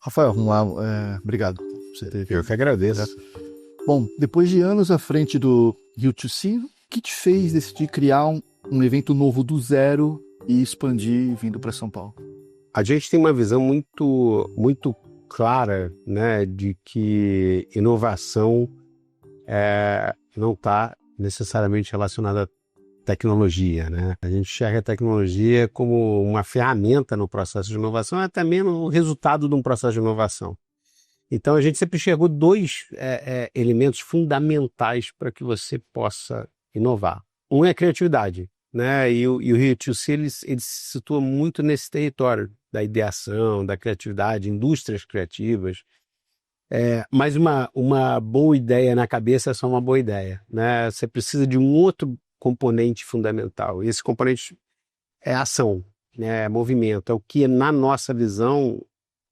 Rafael, vamos lá. Obrigado por você ter Eu vindo. que agradeço. Bom, depois de anos à frente do U2C, o que te fez decidir criar um evento novo do zero e expandir vindo para São Paulo? A gente tem uma visão muito clara, né, de que inovação não está necessariamente relacionada à tecnologia, né? A gente enxerga a tecnologia como uma ferramenta no processo de inovação, até mesmo o resultado de um processo de inovação. Então a gente sempre enxergou dois elementos fundamentais para que você possa inovar. Um é a criatividade, né? E o Rio 2 ele se situa muito nesse território da ideação, da criatividade, indústrias criativas. Mas uma boa ideia na cabeça é só uma boa ideia, né? Você precisa de um outro componente fundamental. E esse componente é ação, né? É movimento. É o que, na nossa visão,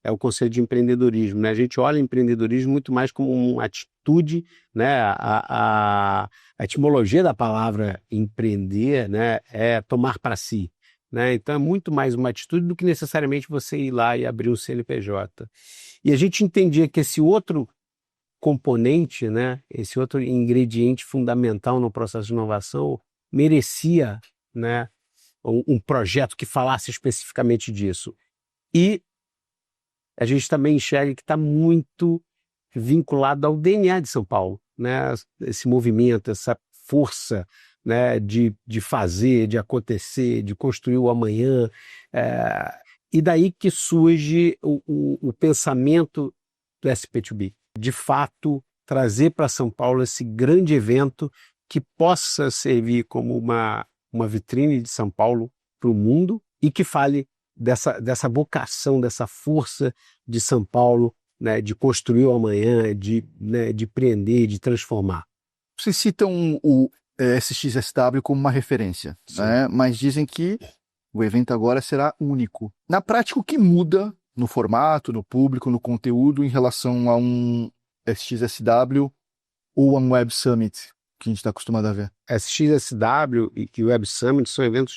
é o conceito de empreendedorismo, né? A gente olha o empreendedorismo muito mais como uma atitude, né? A etimologia da palavra empreender, né, é tomar para si, né? Então é muito mais uma atitude do que necessariamente você ir lá e abrir um CNPJ. E a gente entendia que esse outro componente, né, esse outro ingrediente fundamental no processo de inovação merecia, né, um projeto que falasse especificamente disso. E a gente também enxerga que está muito vinculado ao DNA de São Paulo, né? Esse movimento, essa força, né, de fazer, de acontecer, de construir o amanhã. É, e daí que surge o pensamento do SP2B. De fato, trazer para São Paulo esse grande evento que possa servir como uma vitrine de São Paulo para o mundo e que fale dessa vocação, dessa força de São Paulo, né, de construir o amanhã, né, de empreender, de transformar. Vocês citam o SXSW como uma referência, Sim. né? Mas dizem que o evento agora será único. Na prática, o que muda no formato, no público, no conteúdo em relação a um SXSW ou a um Web Summit que a gente está acostumado a ver? SXSW e Web Summit são eventos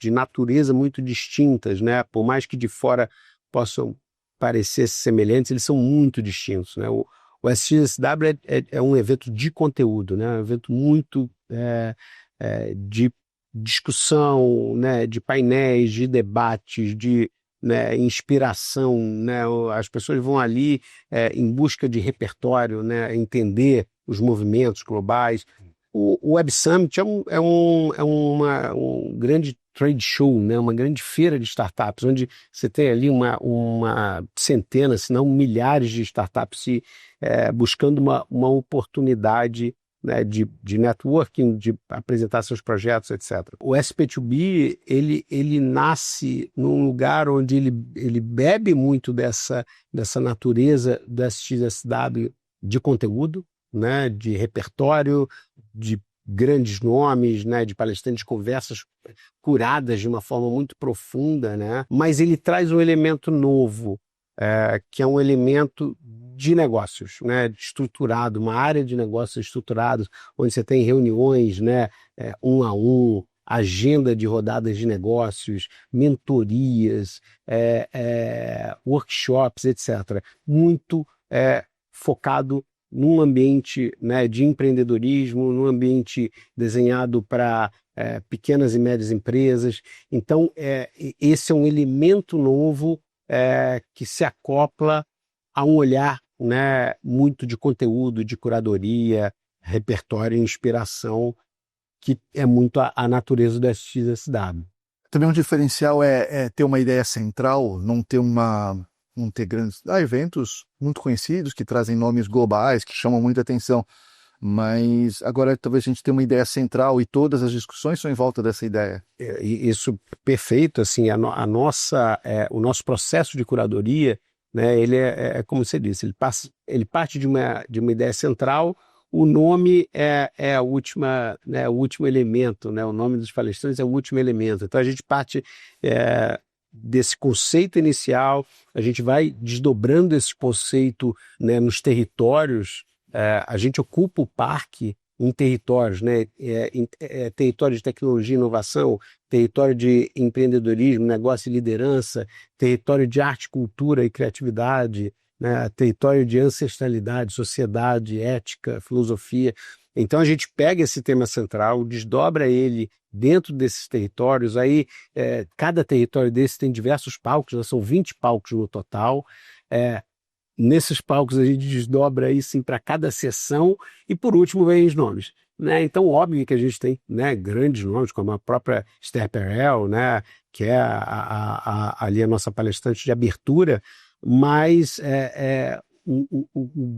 de natureza muito distintas, né? Por mais que de fora possam parecer semelhantes, eles são muito distintos, né? O SXSW é um evento de conteúdo, né? Um evento muito de discussão, né? De painéis, de debates, de, né, inspiração, né? As pessoas vão ali em busca de repertório, né? Entender os movimentos globais. O Web Summit um grande trade show, né? Uma grande feira de startups, onde você tem ali uma centena, se não milhares de startups buscando uma oportunidade, né, de networking, de apresentar seus projetos, etc. O SP2B, ele nasce num lugar onde ele bebe muito dessa natureza do SXSW de conteúdo, né, de repertório, de grandes nomes, né, de palestrantes, de conversas curadas de uma forma muito profunda, né, mas ele traz um elemento novo, que é um elemento de negócios, né, estruturado, uma área de negócios estruturados, onde você tem reuniões, né, um a um, agenda de rodadas de negócios, mentorias, workshops, etc. Muito focado num ambiente, né, de empreendedorismo, num ambiente desenhado para pequenas e médias empresas. Então, esse é um elemento novo que se acopla a um olhar, né, muito de conteúdo, de curadoria, repertório e inspiração, que é muito a natureza do SXSW. Também um diferencial é ter uma ideia central, não ter grandes eventos muito conhecidos que trazem nomes globais que chamam muita atenção, mas agora talvez a gente tenha uma ideia central e todas as discussões são em volta dessa ideia. Isso perfeito, assim, o nosso processo de curadoria, né, ele como você disse, ele parte de uma ideia central. O nome é a última, né, o último elemento, né, o nome dos palestrantes é o último elemento. Então a gente parte desse conceito inicial, a gente vai desdobrando esse conceito, né, nos territórios. A gente ocupa o parque, em territórios, né? Território de tecnologia e inovação, território de empreendedorismo, negócio e liderança, território de arte, cultura e criatividade, né? Território de ancestralidade, sociedade, ética, filosofia. Então a gente pega esse tema central, desdobra ele dentro desses territórios, aí cada território desse tem diversos palcos, né? São 20 palcos no total. Nesses palcos a gente desdobra aí sim para cada sessão e por último vem os nomes, né? Então óbvio que a gente tem, né, grandes nomes como a própria Esther Perel, né, que é ali a nossa palestrante de abertura, mas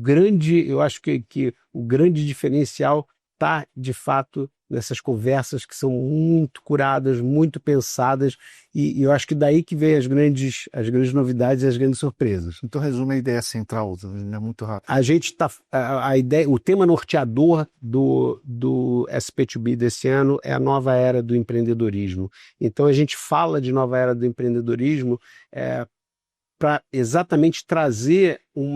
grande, eu acho que o grande diferencial está de fato nessas conversas que são muito curadas, muito pensadas, e eu acho que daí que vem as grandes novidades e as grandes surpresas. Então resume a ideia central, é muito rápido. A gente está, a ideia, o tema norteador do SP2B desse ano é a nova era do empreendedorismo. Então a gente fala de nova era do empreendedorismo para exatamente trazer um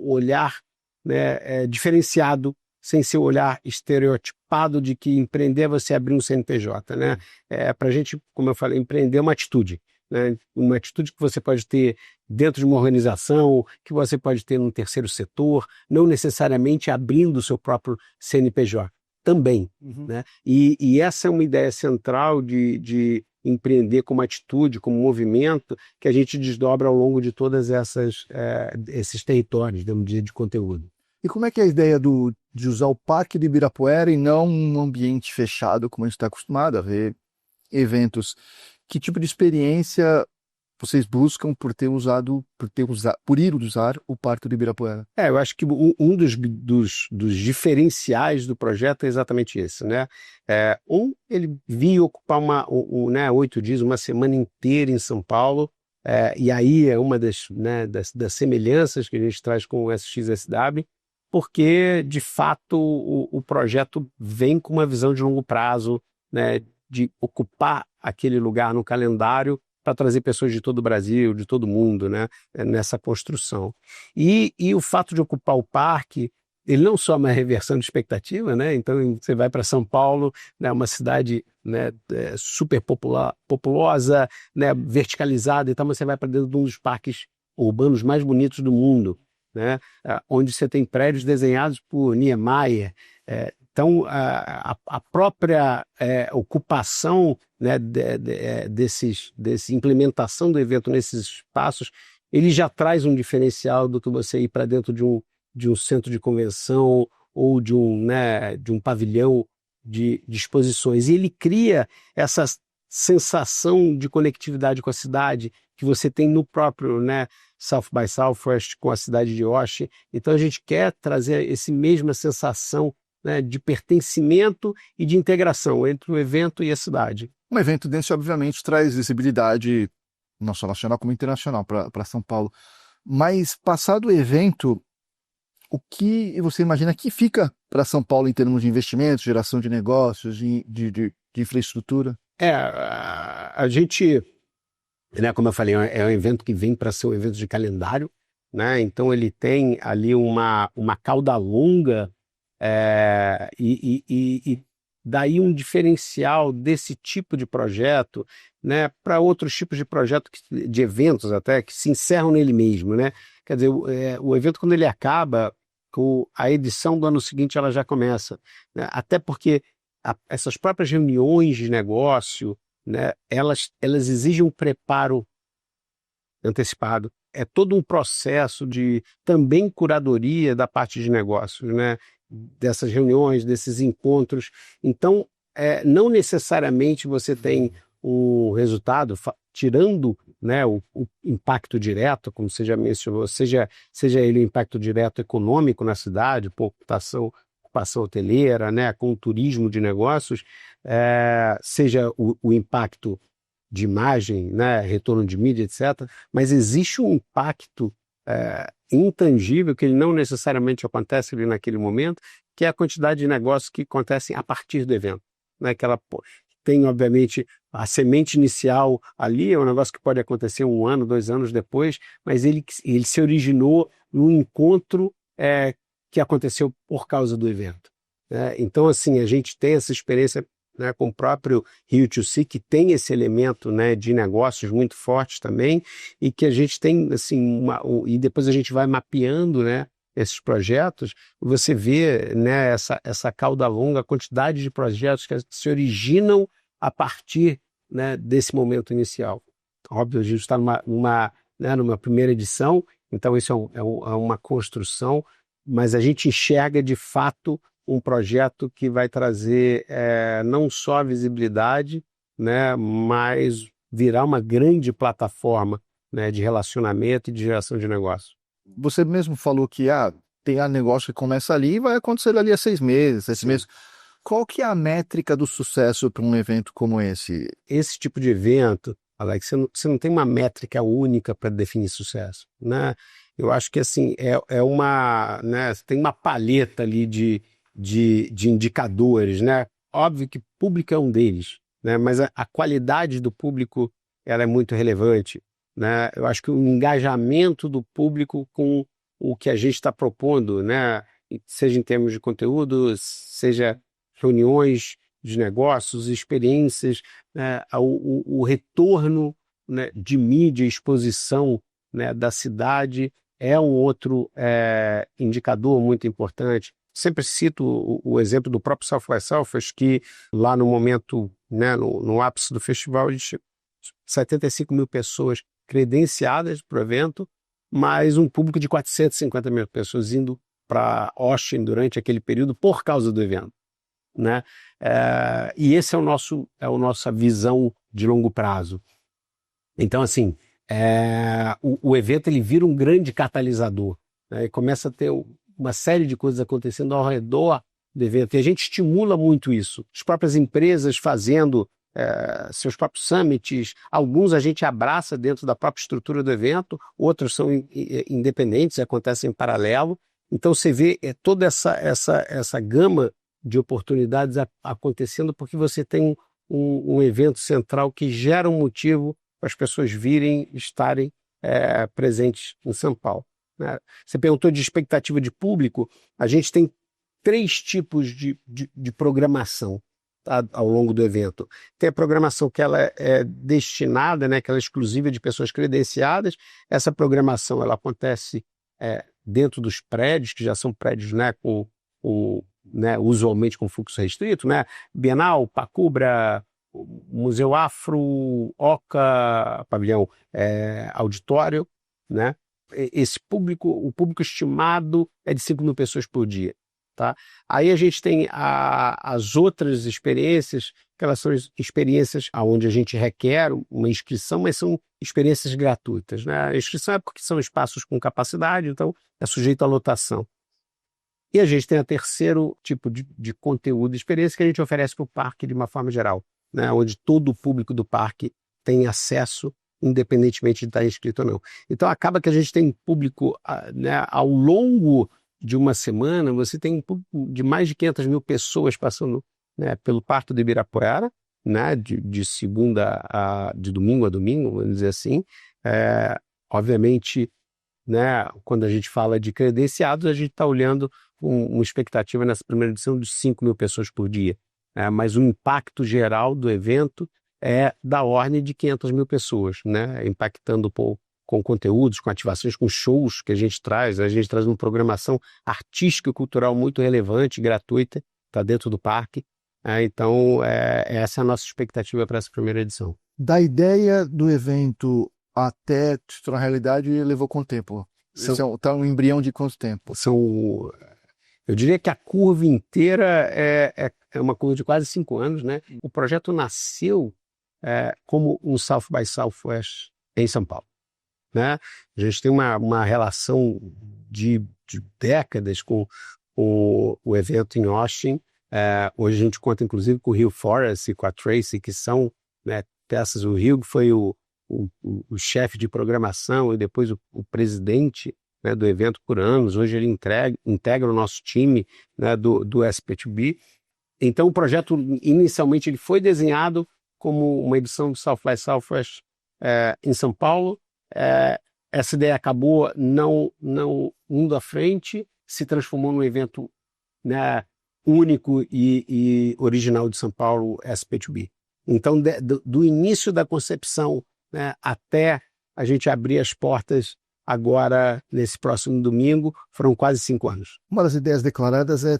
olhar, né, diferenciado, sem ser o olhar estereotipado de que empreender é você abrir um CNPJ, né? Para a gente, como eu falei, empreender é uma atitude, né? Uma atitude que você pode ter dentro de uma organização, que você pode ter num terceiro setor, não necessariamente abrindo o seu próprio CNPJ, também, né? E essa é uma ideia central de empreender como atitude, como movimento, que a gente desdobra ao longo de todas esses territórios, de conteúdo. E como é que é a ideia de usar o Parque de Ibirapuera e não um ambiente fechado, como a gente está acostumado a ver eventos? Que tipo de experiência vocês buscam por ir usar o Parque de Ibirapuera? Eu acho que um dos diferenciais do projeto é exatamente esse, né? Ele vinha ocupar 8 dias, uma semana inteira em São Paulo, e aí é uma das semelhanças que a gente traz com o SXSW, porque, de fato, o projeto vem com uma visão de longo prazo, né, de ocupar aquele lugar no calendário para trazer pessoas de todo o Brasil, de todo o mundo, né, nessa construção. E o fato de ocupar o parque, ele não só é uma reversão de expectativa, né? Então você vai para São Paulo, né, uma cidade, né, super populosa, né, verticalizada, então você vai para dentro de um dos parques urbanos mais bonitos do mundo, né, onde você tem prédios desenhados por Niemeyer. Então, a própria ocupação, né, desse implementação do evento nesses espaços, ele já traz um diferencial do que você ir para dentro de um centro de convenção ou de um pavilhão de exposições. E ele cria essa sensação de conectividade com a cidade que você tem no próprio, né, South by Southwest com a cidade de Austin. Então a gente quer trazer essa mesma sensação, né, de pertencimento e de integração entre o evento e a cidade. Um evento desse, obviamente, traz visibilidade não só nacional como internacional para São Paulo. Mas, passado o evento, o que você imagina que fica para São Paulo em termos de investimentos, geração de negócios, de infraestrutura? A gente, né, como eu falei, é um evento que vem para ser um evento de calendário, né? Então ele tem ali uma cauda longa, e daí um diferencial desse tipo de projeto, né, para outros tipos de projeto, de eventos até, que se encerram nele mesmo, né? Quer dizer, o evento, quando ele acaba, a edição do ano seguinte ela já começa, né? Até porque essas próprias reuniões de negócio, né, elas exigem um preparo antecipado. É todo um processo de também curadoria da parte de negócios, né, dessas reuniões, desses encontros. Então, não necessariamente você tem um resultado, tirando, né, o impacto direto, como você já mencionou, seja ele o impacto direto econômico na cidade, ocupação hoteleira, né, com o turismo de negócios, seja o impacto de imagem, né, retorno de mídia, etc. Mas existe um impacto intangível, que ele não necessariamente acontece ali naquele momento, que é a quantidade de negócios que acontecem a partir do evento, né? Que ela tem, obviamente, a semente inicial ali, é um negócio que pode acontecer 1 ano, 2 anos depois, mas ele se originou num encontro que aconteceu por causa do evento. né? Então, assim, a gente tem essa experiência, né, com o próprio Rio2C, que tem esse elemento, né, de negócios muito fortes também, e que a gente tem, assim, e depois a gente vai mapeando, né, esses projetos, você vê, né, essa cauda longa, a quantidade de projetos que se originam a partir, né, desse momento inicial. Óbvio, a gente está né, numa primeira edição, então isso é uma construção, mas a gente enxerga de fato um projeto que vai trazer não só visibilidade, né, mas virar uma grande plataforma, né, de relacionamento e de geração de negócio. Você mesmo falou que tem negócio que começa ali e vai acontecer ali há 6 meses, 7 meses. Qual que é a métrica do sucesso para um evento como esse? Esse tipo de evento, Alex, você não tem uma métrica única para definir sucesso, né? Eu acho que assim né, você tem uma paleta ali de indicadores, né? Óbvio que público é um deles, né? Mas a qualidade do público ela é muito relevante, né? Eu acho que o engajamento do público com o que a gente está propondo, né? Seja em termos de conteúdo, seja reuniões de negócios, experiências, né? O retorno, né, de mídia, exposição, né, da cidade é um outro indicador muito importante. Sempre cito o exemplo do próprio South by Southwest, que lá no momento, né, no ápice do festival, a gente tinha 75 mil pessoas credenciadas para o evento, mais um público de 450 mil pessoas indo para Austin durante aquele período por causa do evento, né? E esse é a nossa visão de longo prazo. Então, assim, o evento ele vira um grande catalisador, né? E começa a ter uma série de coisas acontecendo ao redor do evento. E a gente estimula muito isso. As próprias empresas fazendo seus próprios summits, alguns a gente abraça dentro da própria estrutura do evento, outros são independentes, acontecem em paralelo. Então você vê toda essa gama de oportunidades acontecendo porque você tem um evento central que gera um motivo para as pessoas virem, estarem presentes em São Paulo, né? Você perguntou de expectativa de público, a gente tem 3 tipos de programação, tá, ao longo do evento. Tem a programação que ela é destinada, né, que ela é exclusiva de pessoas credenciadas. Essa programação ela acontece dentro dos prédios, que já são prédios, né, né, usualmente com fluxo restrito, né? Bienal, Pacubra, Museu Afro, Oca, Pavilhão Auditório, né? O público estimado é de 5 mil pessoas por dia, tá? Aí a gente tem as outras experiências, que elas são experiências onde a gente requer uma inscrição, mas são experiências gratuitas, né? A inscrição é porque são espaços com capacidade, então é sujeito à lotação. E a gente tem o terceiro tipo de conteúdo, de experiência que a gente oferece para o parque de uma forma geral, né? Onde todo o público do parque tem acesso, independentemente de estar inscrito ou não. Então acaba que a gente tem público, né, ao longo de uma semana, você tem um público de mais de 500 mil pessoas passando, né, pelo Parque do Ibirapuera, né, de domingo a domingo, vamos dizer assim. Obviamente, né, quando a gente fala de credenciados, a gente está olhando uma expectativa nessa primeira edição de 5 mil pessoas por dia, né, mas o impacto geral do evento é da ordem de 500 mil pessoas, né, impactando com conteúdos, com ativações, com shows que a gente traz uma programação artística e cultural muito relevante, gratuita, está dentro do parque. Então, essa é a nossa expectativa para essa primeira edição. Da ideia do evento até se tornar realidade, levou quanto tempo? Está um embrião de quanto tempo? Eu diria que a curva inteira é uma curva de quase 5 anos, né? O projeto nasceu como um South by Southwest em São Paulo, né? A gente tem uma relação de décadas com o evento em Austin. Hoje a gente conta inclusive com o Hugh Forrest e com a Tracy, que são, né, peças. O Hugh foi o chefe de programação e depois o presidente, né, do evento por anos. Hoje ele integra o nosso time, né, do SP2B. Então o projeto inicialmente ele foi desenhado como uma edição do South by Southwest em São Paulo. Essa ideia acabou não indo à frente, se transformou num evento, né, único e original de São Paulo, SP2B. Então, do início da concepção, né, até a gente abrir as portas agora, nesse próximo domingo, foram quase 5 anos. Uma das ideias declaradas é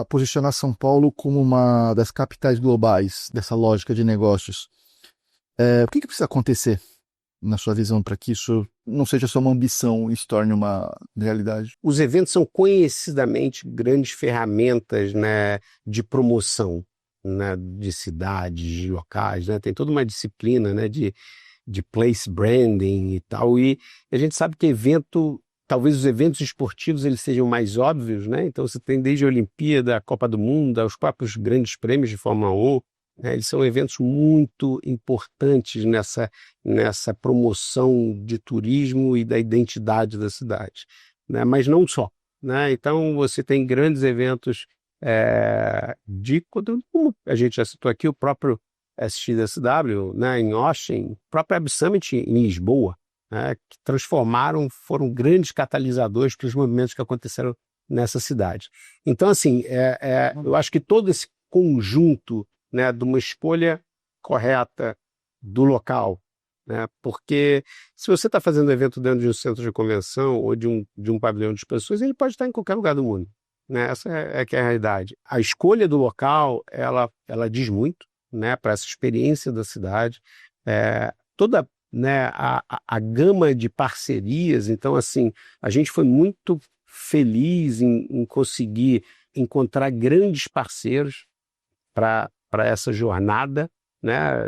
posicionar São Paulo como uma das capitais globais dessa lógica de negócios. O que precisa acontecer, na sua visão, para que isso não seja só uma ambição e se torne uma realidade? Os eventos são conhecidamente grandes ferramentas, né, de promoção, né, de cidades, de locais, né? Tem toda uma disciplina, né, de place branding e tal, e a gente sabe que talvez os eventos esportivos eles sejam mais óbvios, né? Então você tem desde a Olimpíada, a Copa do Mundo, os próprios grandes prêmios de Fórmula 1, né? Eles são eventos muito importantes nessa promoção de turismo e da identidade da cidade, né? Mas não só, né? Então você tem grandes eventos como a gente já citou aqui, o próprio SXSW, né, em Austin, o próprio Web Summit em Lisboa, né, que foram grandes catalisadores para os movimentos que aconteceram nessa cidade. Então, assim, eu acho que todo esse conjunto, né, de uma escolha correta do local, né, porque se você está fazendo evento dentro de um centro de convenção ou de um pavilhão de exposições, ele pode estar em qualquer lugar do mundo, né, essa que é a realidade. A escolha do local, ela diz muito, né, para essa experiência da cidade, toda, né, a gama de parcerias. Então, assim, a gente foi muito feliz em conseguir encontrar grandes parceiros para essa jornada, né?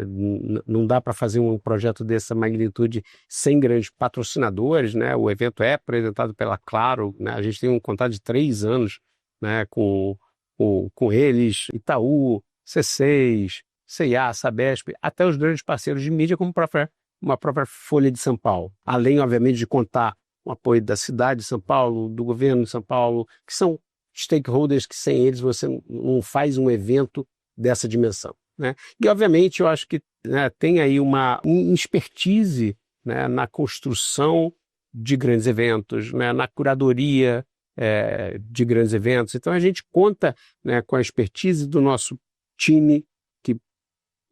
Não dá para fazer um projeto dessa magnitude sem grandes patrocinadores, né? O evento é apresentado pela Claro, né? A gente tem um contrato de 3 anos, né, com eles, Itaú, C6, C&A, Sabesp, até os grandes parceiros de mídia, como uma própria Folha de São Paulo. Além, obviamente, de contar com o apoio da cidade de São Paulo, do governo de São Paulo, que são stakeholders que sem eles você não faz um evento dessa dimensão, né? E, obviamente, eu acho que, né, tem aí uma expertise, né, na construção de grandes eventos, né, na curadoria de grandes eventos. Então, a gente conta, né, com a expertise do nosso time, que,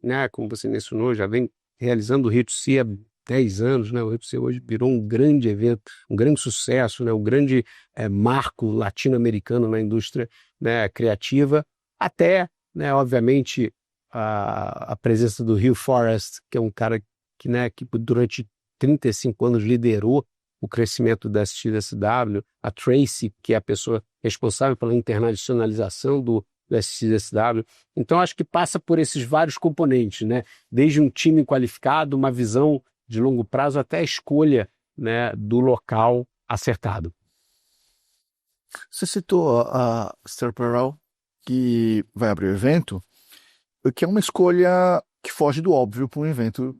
né, como você mencionou, já vem realizando o Rio2C há 10 anos, né? O Rio2C hoje virou um grande evento, um grande sucesso, né? Um grande marco latino-americano na indústria, né, criativa, até, né, obviamente, a presença do Hugh Forrest, que é um cara que, né, que durante 35 anos liderou o crescimento da SXSW, a Tracy, que é a pessoa responsável pela internacionalização do SXSW. Então, acho que passa por esses vários componentes, né? Desde um time qualificado, uma visão de longo prazo, até a escolha, né, do local acertado. Você citou a Esther Perel, que vai abrir o evento, que é uma escolha que foge do óbvio para um evento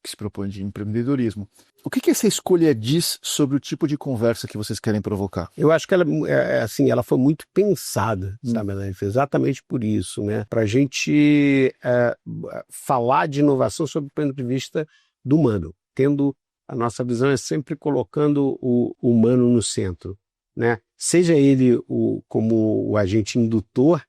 que se propõe de empreendedorismo. O que essa escolha diz sobre o tipo de conversa que vocês querem provocar? Eu acho que ela foi muito pensada, sabe, né? Exatamente por isso, né? Para a gente falar de inovação sob o ponto de vista do humano, tendo a nossa visão sempre colocando o humano no centro, né? Seja ele como o agente indutor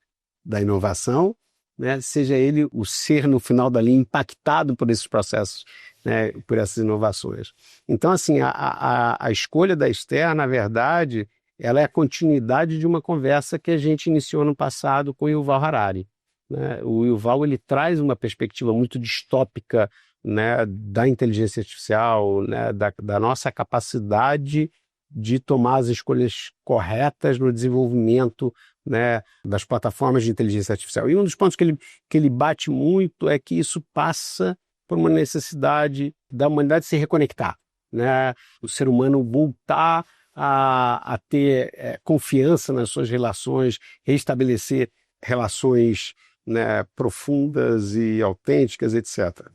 da inovação, né? Seja ele o ser no final da linha impactado por esses processos, né? Por essas inovações. Então, assim, a escolha da Esther, na verdade, ela é a continuidade de uma conversa que a gente iniciou no passado com o Yuval Harari, né? O Yuval, ele traz uma perspectiva muito distópica, né, da inteligência artificial, né, da nossa capacidade de tomar as escolhas corretas no desenvolvimento, né, das plataformas de inteligência artificial. E um dos pontos que ele bate muito é que isso passa por uma necessidade da humanidade se reconectar, né? O ser humano voltar a ter confiança nas suas relações, restabelecer relações, né, profundas e autênticas, etc.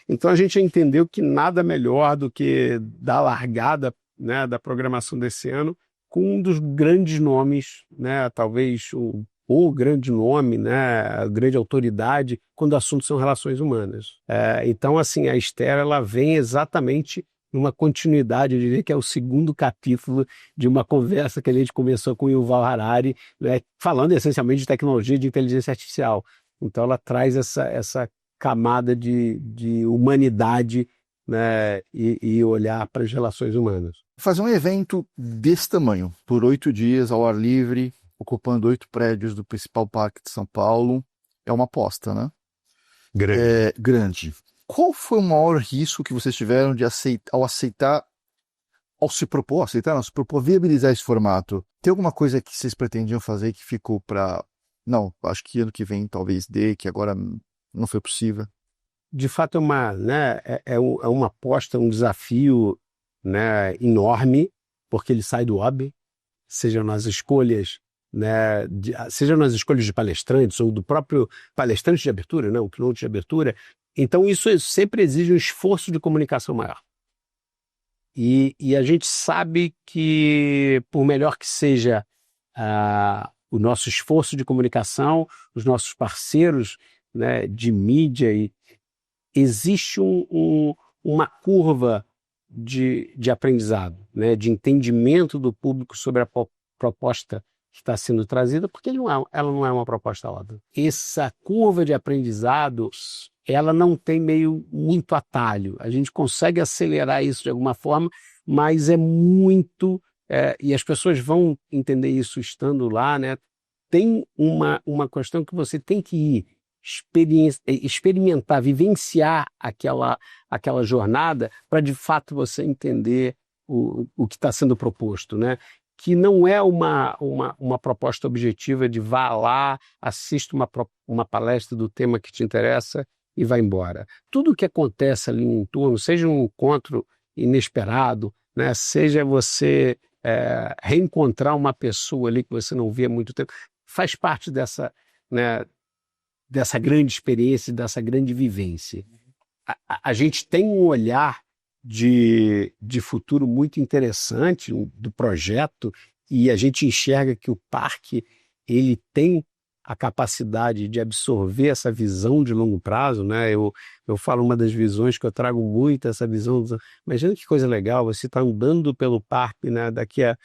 Então a gente entendeu que nada melhor do que dar largada, né, da programação desse ano com um dos grandes nomes, né, talvez o grande nome, né, a grande autoridade quando o assunto são relações humanas. Então, assim, a Esther, ela vem exatamente numa continuidade, eu diria que é o segundo capítulo de uma conversa que a gente começou com o Yuval Harari, né, falando essencialmente de tecnologia e de inteligência artificial. Então ela traz essa camada de humanidade, né, e olhar para as relações humanas. Fazer um evento desse tamanho, por 8 dias, ao ar livre, ocupando 8 prédios do principal parque de São Paulo, é uma aposta, né? Grande. É grande. Qual foi o maior risco que vocês tiveram de ao se propor viabilizar esse formato? Tem alguma coisa que vocês pretendiam fazer que ficou para... Não, acho que ano que vem talvez dê, que agora não foi possível. De fato, é uma aposta, um desafio, né, enorme, porque ele sai do hobby, seja nas escolhas, né, seja nas escolhas de palestrantes ou do próprio palestrante de abertura, né, o keynote de abertura. Então, isso sempre exige um esforço de comunicação maior. E a gente sabe que, por melhor que seja o nosso esforço de comunicação, os nossos parceiros, né, de mídia, existe uma curva de aprendizado, né, de entendimento do público sobre a proposta que está sendo trazida, porque ela não é uma proposta óbvia. Essa curva de aprendizado, ela não tem muito atalho. A gente consegue acelerar isso de alguma forma, mas é muito... e as pessoas vão entender isso estando lá, né? Tem uma questão que você tem que ir experimentar, vivenciar aquela jornada para, de fato, você entender o que está sendo proposto, né? Que não é uma proposta objetiva de vá lá, assista uma palestra do tema que te interessa e vá embora. Tudo o que acontece ali em torno, seja um encontro inesperado, né? Seja você reencontrar uma pessoa ali que você não via há muito tempo, faz parte dessa, né, dessa grande experiência, dessa grande vivência. A gente tem um olhar de futuro muito interessante do projeto, e a gente enxerga que o parque ele tem a capacidade de absorver essa visão de longo prazo, né? Eu falo, uma das visões que eu trago muito, essa visão. Imagina que coisa legal, você está andando pelo parque, né, daqui a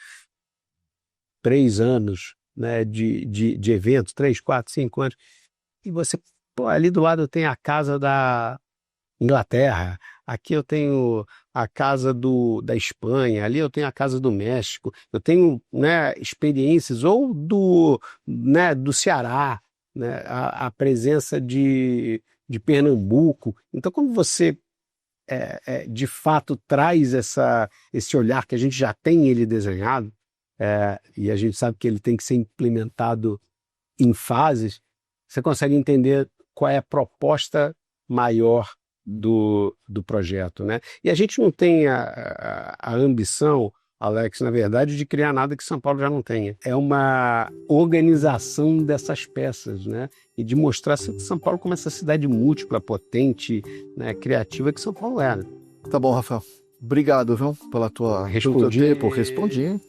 3 anos, né, de eventos, 3, 4, 5 anos, e você, ali do lado tem a casa da Inglaterra, aqui eu tenho a casa da Espanha, ali eu tenho a casa do México, eu tenho, né, experiências, ou do Ceará, né, a presença de Pernambuco. Então, quando você de fato traz esse olhar que a gente já tem ele desenhado, e a gente sabe que ele tem que ser implementado em fases, você consegue entender qual é a proposta maior do projeto, né? E a gente não tem a ambição, Alex, na verdade, de criar nada que São Paulo já não tenha. É uma organização dessas peças, né? E de mostrar São Paulo como essa cidade múltipla, potente, né, criativa que São Paulo é. Né? Tá bom, Rafael. Obrigado, viu, pelo teu tempo. Respondi.